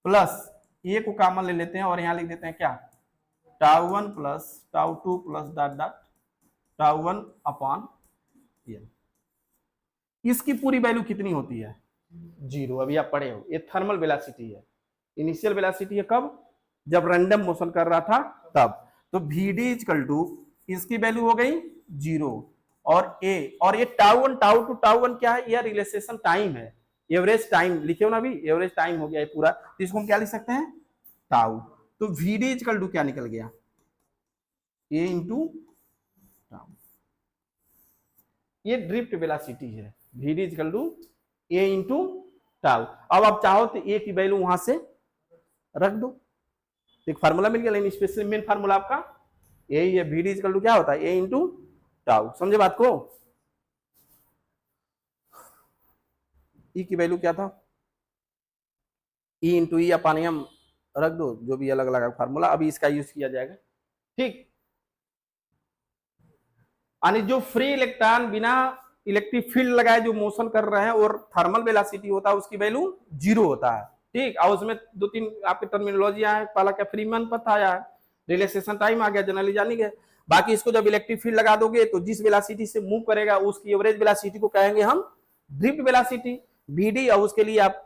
प्लस ए को कॉमन ले लेते हैं और यहां लिख देते हैं क्या? Tau plus tau plus dot dot tau upon n। इसकी पूरी वैल्यू कितनी होती है? 0। अभी आप पढ़े हो, ये थर्मल वेलोसिटी है। इनिशियल वेलोसिटी है कब? जब रैंडम मोशन कर रहा था तब। तो vd इक्वल टू इसकी वैल्यू हो गई 0 और a, और ये टाउ1 टाउ2 टाउ1 क्या है? ये रिलैक्सेशन टाइम है, एवरेज टाइम लिखे हो ना? अभी एवरेज टाइम हो गया है पूरा, तो इसको हम क्या लिख सकते हैं? टाउ। तो vd इक्वल टू क्या निकल गया? a into tau. ये ड्रिफ्ट वेलोसिटी है, vd equal to a into tau. अब आप चाहो तो a की वैल्यू वहां से रख दो, एक फार्मूला मिल गया। लेकिन स्पेशली मेन फार्मूला आपका यही है, vd इक्वल टू क्या होता है? a into tau. समझे बात को? e की वैल्यू क्या था? e into E upon m रख दो, जो भी अलग अलग फार्मूला, अभी इसका यूज किया जाएगा, ठीक। यानी जो फ्री इलेक्ट्रॉन बिना इलेक्ट्रिक फील्ड लगाए जो मोशन कर रहे हैं और थर्मल वेलोसिटी होता है उसकी वैल्यू 0 होता है, ठीक। और उसमें 2-3 आपकी टर्मिनोलॉजी आए, पहला क्या फ्रीमैन पथ आया है, रिलैक्सेशन टाइम आ गया, जनरली जानेंगे। बाकी इसको जब इलेक्ट्रिक फील्ड लगा दोगे तो जिस वेलोसिटी से मूव करेगा उसकी एवरेज वेलोसिटी को कहेंगे हम ड्रिफ्ट वेलोसिटी, vd। और उसके लिए आप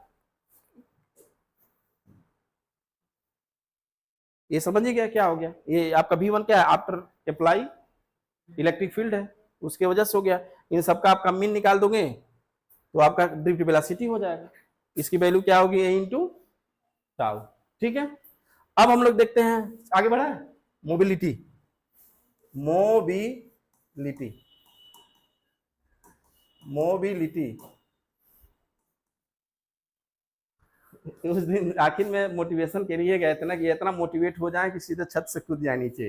ये समझिए क्या हो गया? ये आपका v1 क्या है? आफ्टर अप्लाई इलेक्ट्रिक फील्ड है, उसके वजह से हो गया। इन सबका आपका मीन निकाल दोगे तो आपका ड्रिफ्ट वेलोसिटी हो जाएगा। इसकी वैल्यू क्या होगी? a इंटू टाउ, ठीक है। अब हम लोग देखते हैं, आगे बढ़ा है, मोबिलिटी। मोबिलिटी मोबिलिटी उस दिन आखिर में मोटिवेशन के लिए गए थे ना कि इतना मोटिवेट हो जाए कि सीधे छत से कूद जाए नीचे।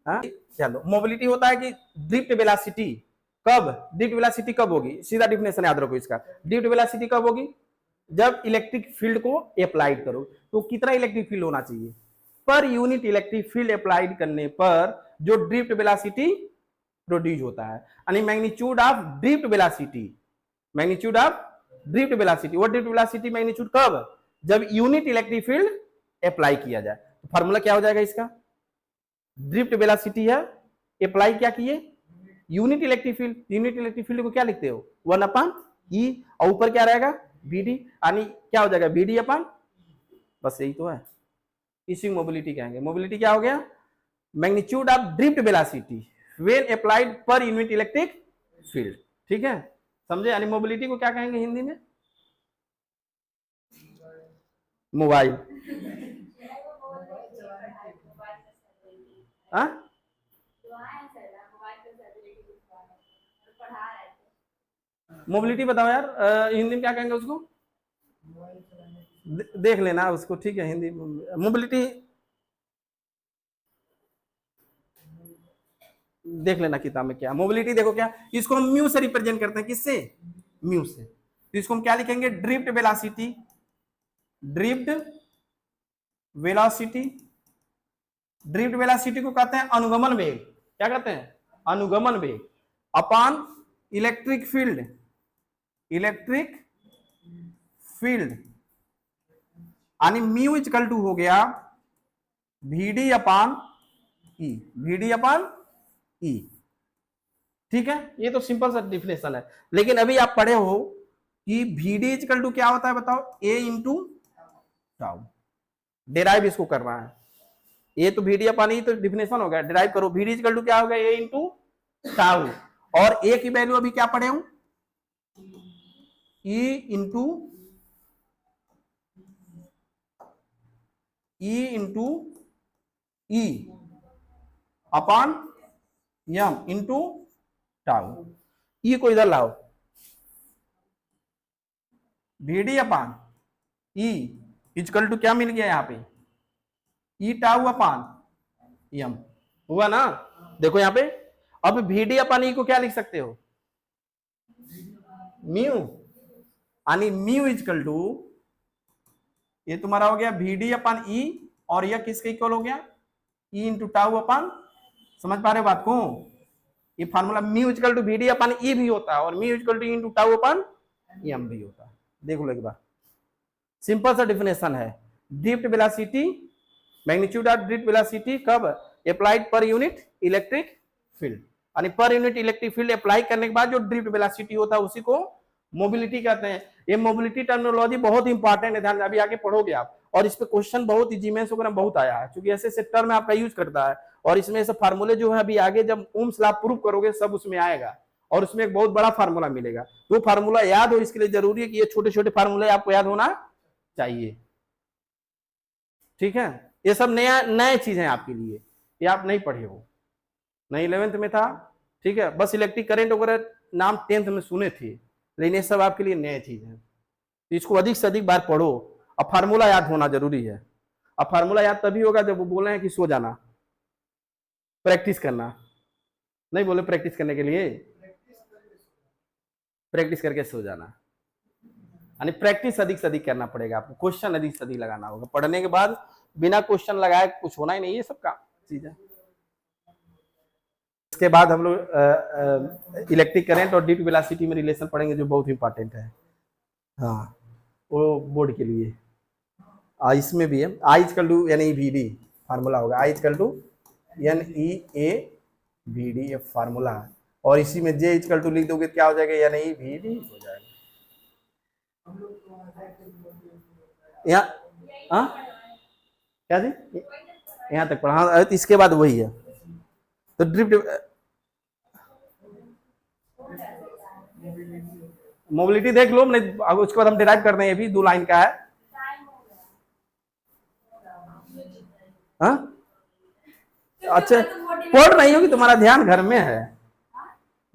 हाँ, चलो। मोबिलिटी होता है कि ड्रिफ्ट वेलोसिटी कब ड्रिफ्ट वेलोसिटी कब होगी, सीधा डिफिनेशन याद रखो इसका। ड्रिफ्ट वेलोसिटी कब होगी, जब इलेक्ट्रिक फील्ड को अप्लाइड करो। तो कितना इलेक्ट्रिक फील्ड होना चाहिए, पर यूनिट इलेक्ट्रिक फील्ड अप्लाइड करने पर जो ड्रिफ्ट वेलोसिटी प्रोड्यूस होता है, यानी magnitude of drift velocity, magnitude of drift velocity. वो ड्रिफ्ट वेलोसिटी मैग्नीट्यूड कब, जब यूनिट इलेक्ट्रिक फील्ड अप्लाई किया जाए। तो फार्मूला क्या हो जाएगा इसका, ड्रिफ्ट वेलोसिटी है, अप्लाई क्या किए, unit electric field. Unit electric field को क्या लिखते हो, 1/E, और ऊपर क्या रहेगा Vd, यानी क्या हो जाएगा Vd अपन, बस यही तो है, इसी मोबिलिटी कहेंगे। मोबिलिटी क्या हो गया, magnitude of drift velocity when applied per unit electric field. ठीक है, समझे, यानी मोबिलिटी को क्या कहेंगे हिंदी में, मोबाइल। हाँ, मोबिलिटी बताओ यार, हिंदी में क्या कहेंगे उसको, देख लेना उसको, ठीक है, हिंदी मोबिलिटी देख लेना किताब में क्या मोबिलिटी। देखो क्या, इसको हम म्यू से रिप्रेजेंट करते हैं, किससे, म्यू से। तो इसको हम क्या लिखेंगे, drift velocity, drift velocity. Drift velocity को कहते हैं अनुगमन वेग, क्या कहते हैं, अनुगमन वेग, upon electric field, electric field, यानी म्यू इक्वल टू हो गया Vd upon E, Vd upon E। ठीक है, ये तो सिंपल सा डिफिनेशन है। लेकिन अभी आप पढ़े हो कि Vd इक्वल टू क्या होता है बताओ, A इंटू टाउ। डेराइव इसको करना है, ये तो Vd अपॉन E तो डिफिनेशन हो गया, डेराइव करो। Vd इक्वल टू क्या हो गया, A इंटू टाउ, और A की वैल्यू अभी क्या पढ़े हूं, E into E upon M into tau. E को इधर लाओ, Vd upon E equal to क्या मिल गया यहाँ पे, ई टाउ अपॉन यम, हुआ ना। देखो यहाँ पे, अब Vd अपॉन E को क्या लिख सकते हो, म्यू, यानी म्यू इक्वल टू, ये तुम्हारा हो गया Vd अपॉन E, और यह किसके इक्वल हो गया, E इंटू टाउ अपॉन, समझ पा रहे हो बात को, ये formula mu equal to Vd upon E भी होता है, और mu equal to E into tau upon M भी होता है। देख लो एक बार, सिंपल सा डिफिनेशन है। Drift velocity, magnitude of drift velocity कब applied per unit electric field, यानी per unit electric field apply करने के बाद जो ड्रिफ्ट वेलोसिटी होता है उसी को मोबिलिटी कहते हैं। ये मोबिलिटी टर्मिनोलॉजी बहुत इंपॉर्टेंट है, ध्यान अभी आगे पढ़ोगे आप, और इस पे क्वेश्चन बहुत जीमेंस वगैरह बहुत आया है, क्योंकि ऐसे सेक्टर में आपका यूज करता है, और इसमें से फार्मूले जो है अभी आगे जब ओम्स लॉ प्रूव करोगे सब उसमें आएगा, और उसमें एक बहुत बड़ा फार्मूला मिलेगा। तो फार्मूला याद हो, इसके लिए जरूरी है कि ये छोटे छोटे फार्मूले आपको याद होना चाहिए। ठीक है, ये सब नया नए चीज है आपके लिए, ये आप नहीं पढ़े हो, नहीं 11th में था। ठीक है, बस इलेक्ट्रिक करंट वगैरह नाम 10th में सुने थे, लेकिन ये सब आपके लिए नए चीज है, तो इसको अधिक से अधिक बार पढ़ो। अब फार्मूला याद होना जरूरी है। अब फार्मूला याद तभी होगा जब वो बोले हैं कि सो जाना, प्रैक्टिस करना, नहीं बोले प्रैक्टिस करने के लिए, प्रैक्टिस करके सो जाना, यानी प्रैक्टिस अधिक से अधिक करना पड़ेगा आपको, क्वेश्चन अधिक से अधिक लगाना होगा। पढ़ने के बाद बिना क्वेश्चन लगाए कुछ होना ही नहीं, ये सब का चीज है। इसके बाद हम लोग इलेक्ट्रिक करंट और ड्रिफ्ट वेलोसिटी में रिलेशन पढ़ेंगे, जो बहुत इंपॉर्टेंट है, हाँ, वो बोर्ड के लिए। इसमें भी है I equal to N E V D formula होगा, I equal to N E A V D, ये फार्मूला है, और इसी में जे इक्वल टू लिख दोगे क्या हो जाएगा, एन ई वी डी हो जाएगा। यहाँ क्या जी, यहाँ तक पढ़ा, इसके बाद वही है। तो ड्रिफ्ट मोबिलिटी देख लो, नहीं उसके बाद हम डिराइव कर रहे हैं, भी 2 लाइन का है। हाँ, अच्छा, पढ़ नहीं होगी, तुम्हारा ध्यान घर में है,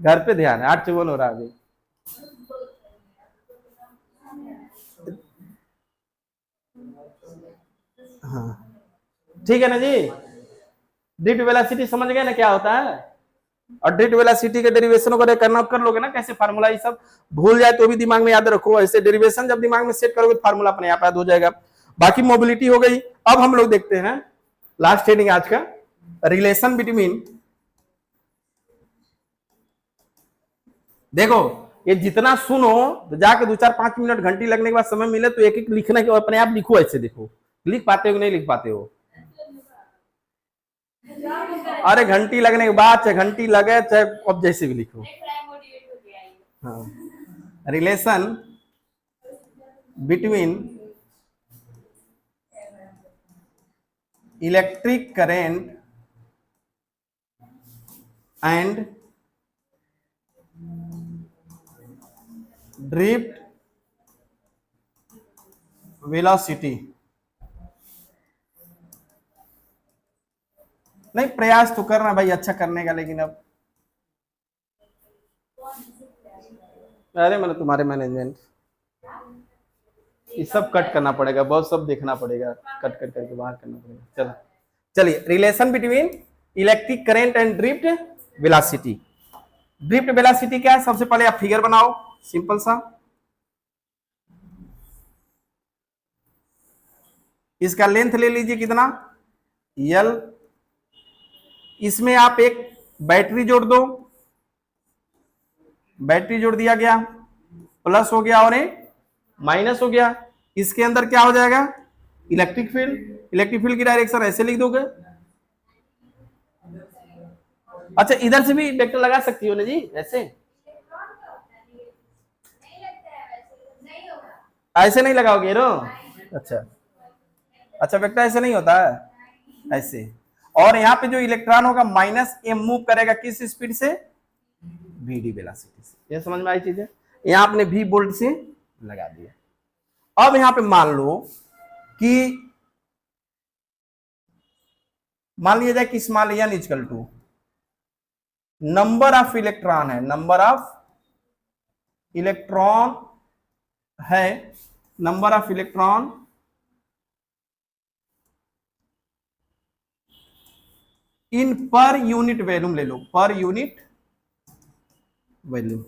घर पे ध्यान है, 8:54 हो रहा है अभी। हाँ ठीक है ना जी, ड्रिफ्ट वेलोसिटी समझ गए ना क्या होता है, और ड्रिफ्ट वेलोसिटी के डेरिवेशन वगैरह करना कर लोगे ना, कैसे फार्मूला, ये सब भूल जाए तो भी दिमाग में याद रखो, ऐसे डेरिवेशन जब दिमाग में सेट करोगे फार्मूला अपने आप याद हो जाएगा। बाकी मोबिलिटी हो गई। अब हम लोग देखते हैं लास्ट हेडिंग आज का, रिलेशन बिटवीन, देखो ये जितना सुनो तो जाके 2-4-5 मिनट घंटी लगने के बाद समय मिले तो एक एक लिखने के अपने आप लिखो, ऐसे देखो लिख पाते हो कि नहीं लिख पाते हो। अरे घंटी लगने के बाद, चाहे घंटी लगे चाहे अब जैसे भी लिखो। हाँ, relation between electric current and drift velocity. नहीं प्रयास तो करना भाई अच्छा करने का, लेकिन अब अरे मतलब तुम्हारे मैनेजमेंट ये सब कट करना पड़ेगा, बहुत सब देखना पड़ेगा, कट कर करके बाहर करना पड़ेगा। चलो चलिए, relation between electric current and drift velocity. Drift velocity क्या है, सबसे पहले आप फिगर बनाओ सिंपल सा। इसका लेंथ ले लीजिए कितना, L, इसमें आप एक बैटरी जोड़ दो, बैटरी जोड़ दिया गया, प्लस हो गया और एक माइनस हो गया। इसके अंदर क्या हो जाएगा, इलेक्ट्रिक फील्ड। इलेक्ट्रिक फील्ड की डायरेक्शन ऐसे लिख दोगे। अच्छा इधर से भी वेक्टर लगा सकती हो ना जी, ऐसे ऐसे नहीं लगाओगे रो। अच्छा अच्छा, वेक्टर ऐसे नहीं होता है, ऐसे। और यहाँ पे जो इलेक्ट्रॉन होगा माइनस एम मूव करेगा किस स्पीड से, वीडी वेलोसिटी से। ये समझ में आई चीज है, यहाँ आपने वी बोल्ट से लगा दिया। अब यहाँ पे मान लो कि मान लिया जाए कि small N equal to number of electron है, नंबर ऑफ इलेक्ट्रॉन है, number of electron in per unit volume ले लो, पर यूनिट वॉल्यूम,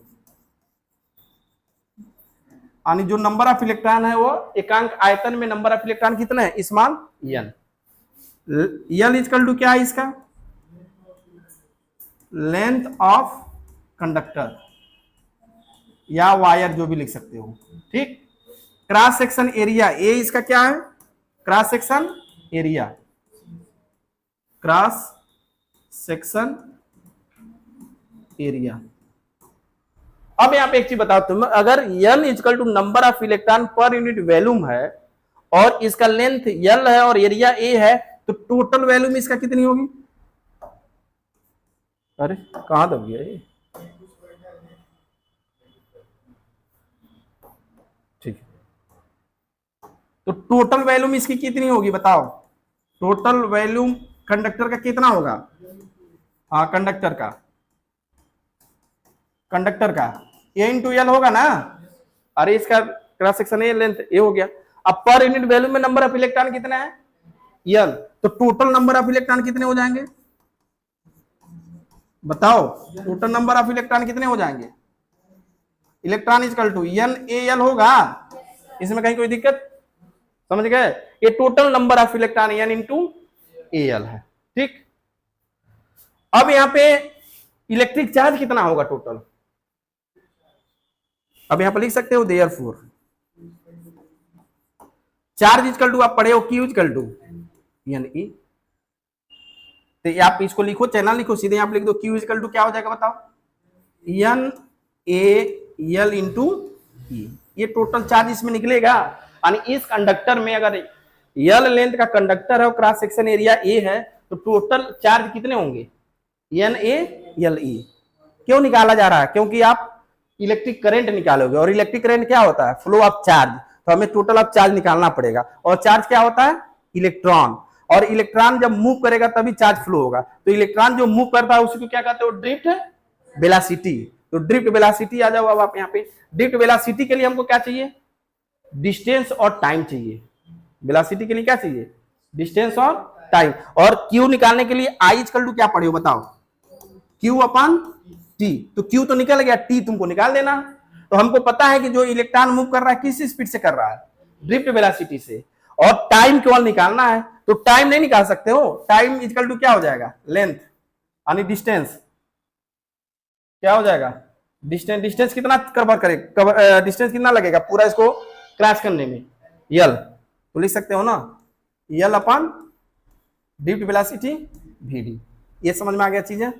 यानी जो नंबर ऑफ इलेक्ट्रॉन है वो एकांक आयतन में नंबर ऑफ इलेक्ट्रॉन कितना है, small N. L equal to क्या है इसका, लेंथ ऑफ कंडक्टर या वायर जो भी लिख सकते हो, ठीक। क्रॉस सेक्शन एरिया, ए इसका क्या है, cross section area, cross section area. अब यहां पे एक चीज बताओ तुम, अगर L equal to number of electron per unit volume है और इसका लेंथ एल है और एरिया ए है, तो टोटल वॉल्यूम इसका कितनी होगी। अरे कहां दब गया ये, ठीक है। तो टोटल वॉल्यूम इसकी कितनी होगी बताओ, टोटल वॉल्यूम कंडक्टर का कितना होगा, हाँ कंडक्टर का ए इंटू एल होगा ना। अरे इसका क्रॉस सेक्शन ए, लेंथ ए हो गया। अब पर यूनिट वॉल्यूम में नंबर ऑफ इलेक्ट्रॉन कितना है, एल, तो टोटल नंबर ऑफ इलेक्ट्रॉन कितने हो जाएंगे बताओ, टोटल नंबर ऑफ इलेक्ट्रॉन कितने हो जाएंगे, electron equal to N A L होगा, इसमें कहीं कोई दिक्कत, समझ गए। ये total number of electron N into A L है, ठीक। अब यहां पे इलेक्ट्रिक चार्ज कितना होगा टोटल, अब यहां पर लिख सकते हो देयरफॉर चार्ज इक्वल टू, आप पढ़े हो Q equal to N E, तो आप इसको लिखो, चैनल लिखो, सीधे यहां पर लिख दो क्यू इक्वल टू क्या हो जाएगा बताओ, एन ए एल इंटू ई। ये टोटल चार्ज इसमें निकलेगा। यानी इस कंडक्टर में अगर एल लेंथ का कंडक्टर है और क्रॉस सेक्शन एरिया ए है, तो टोटल चार्ज कितने होंगे, एन ए एल ई। क्यों निकाला जा रहा है, क्योंकि आप इलेक्ट्रिक करंट निकालोगे और इलेक्ट्रिक करंट क्या होता है, फ्लो ऑफ चार्ज, तो हमें टोटल ऑफ चार्ज निकालना पड़ेगा। और चार्ज क्या होता है, इलेक्ट्रॉन, और इलेक्ट्रॉन जब मूव करेगा तभी चार्ज फ्लो होगा। तो इलेक्ट्रॉन जो मूव करता है उसी को क्या कहते हो, ड्रिफ्ट वेलोसिटी। तो ड्रिफ्ट वेलोसिटी आ जाओ अब आप यहाँ पे। ड्रिफ्ट वेलोसिटी के लिए हमको क्या चाहिए, डिस्टेंस और टाइम चाहिए। वेलोसिटी के लिए क्या चाहिए, डिस्टेंस और टाइम। और क्यू निकालने के लिए आई इक्वल टू क्या पढ़े हो बताओ, Q अपन T, तो Q तो निकल गया, T तुमको निकाल देना। तो हमको पता है कि जो इलेक्ट्रॉन मूव कर रहा है किस स्पीड से कर रहा है, ड्रिफ्ट वेलोसिटी से, और टाइम केवल निकालना है। तो टाइम नहीं निकाल सकते हो, टाइम इक्वल टू क्या हो जाएगा, लेंथ यानी डिस्टेंस। क्या हो जाएगा, डिस्टेंस। डिस्टेंस कितना कवर करे, डिस्टेंस कितना लगेगा पूरा इसको क्रैश करने में, यल। तो लिख सकते हो ना, L upon drift velocity vd। ये समझ में आ गया चीजें।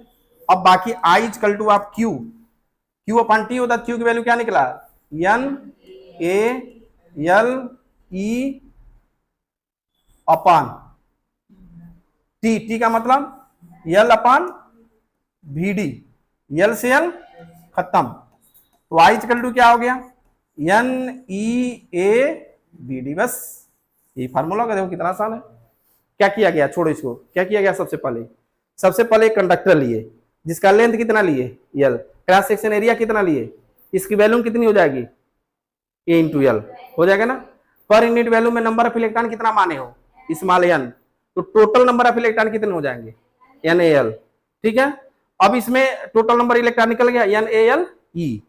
अब बाकी आई इक्वल टू आप क्यू, क्यू अपन टी होता, क्यू की वैल्यू क्या निकला, N A L E upon T, T का मतलब यल अपन vd, यल से यल खत्म। तो आई इक्वल टू क्या हो गया, N E A B D. बस ये फार्मूला का देखो कितना आसान है। क्या किया गया, छोड़ो इसको, क्या किया गया, सबसे पहले कंडक्टर लिए जिसका लेंथ कितना लिए, यल, क्रॉस सेक्शन एरिया कितना लिए, इसकी वैल्यू कितनी हो जाएगी, ए इंटू यल हो जाएगा ना। पर यूनिट वैल्यू में नंबर ऑफ इलेक्ट्रॉन कितना माने हो, स्मॉल एन, तो टोटल नंबर ऑफ इलेक्ट्रॉन कितने हो जाएंगे, एन ए एल। ठीक है, अब इसमें टोटल नंबर इलेक्ट्रॉन निकल गया, N A L E,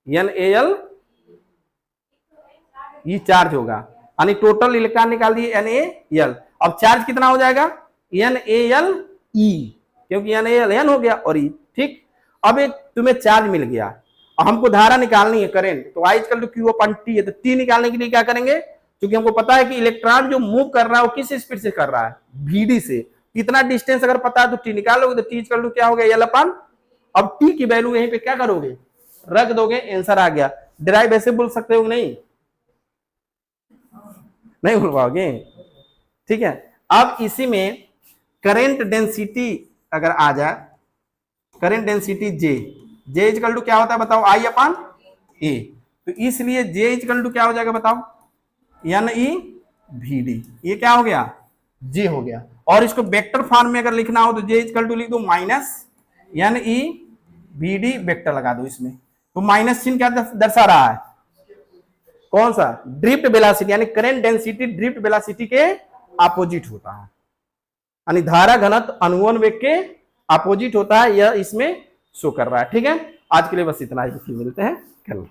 N A L E charge होगा, यानी टोटल इलेक्ट्रॉन निकाल दिए एन ए एल। अब चार्ज कितना हो जाएगा, एन ए एल ई, क्योंकि एन ए एल एन हो गया और ई। ठीक, अब एक तुम्हें चार्ज मिल गया, अब हमको धारा निकालनी है, करंट। तो I equal to Q upon T है, तो टी निकालने के लिए क्या करेंगे, क्योंकि हमको पता है कि इलेक्ट्रॉन जो मूव कर रहा है वो किस स्पीड से कर रहा है, vd से। कितना डिस्टेंस अगर पता है तो टी निकालोगे, तो टी इक्वल टू क्या हो गया, एल अपन। अब टी की वैल्यू यहीं पे क्या करोगे, रख दोगे, आंसर आ गया। डिराइव ऐसे बोल सकते हो, नहीं नहीं बोल पाओगे। ठीक है, अब इसी में करंट डेंसिटी अगर आ जाए, current density J, J equal to क्या होता है बताओ, आई अपन ए। तो इसलिए जे इक्वल टू क्या हो जाएगा बताओ, एन ई वी डी। ये क्या हो गया, जे हो गया। और इसको वेक्टर फॉर्म में अगर लिखना हो तो जे इक्वल टू लिख दो minus N E V D, vector लगा दो इसमें। तो माइनस चिन्ह क्या दर्शा रहा है, कौन सा, ड्रिफ्ट वेलोसिटी, यानी करंट डेंसिटी ड्रिफ्ट वेलोसिटी के अपोजिट होता है, यानी धारा घनत्व अनुवन वेग के अपोजिट होता है, यह इसमें शो कर रहा है। ठीक है, आज के लिए बस इतना ही, फिर मिलते हैं कल।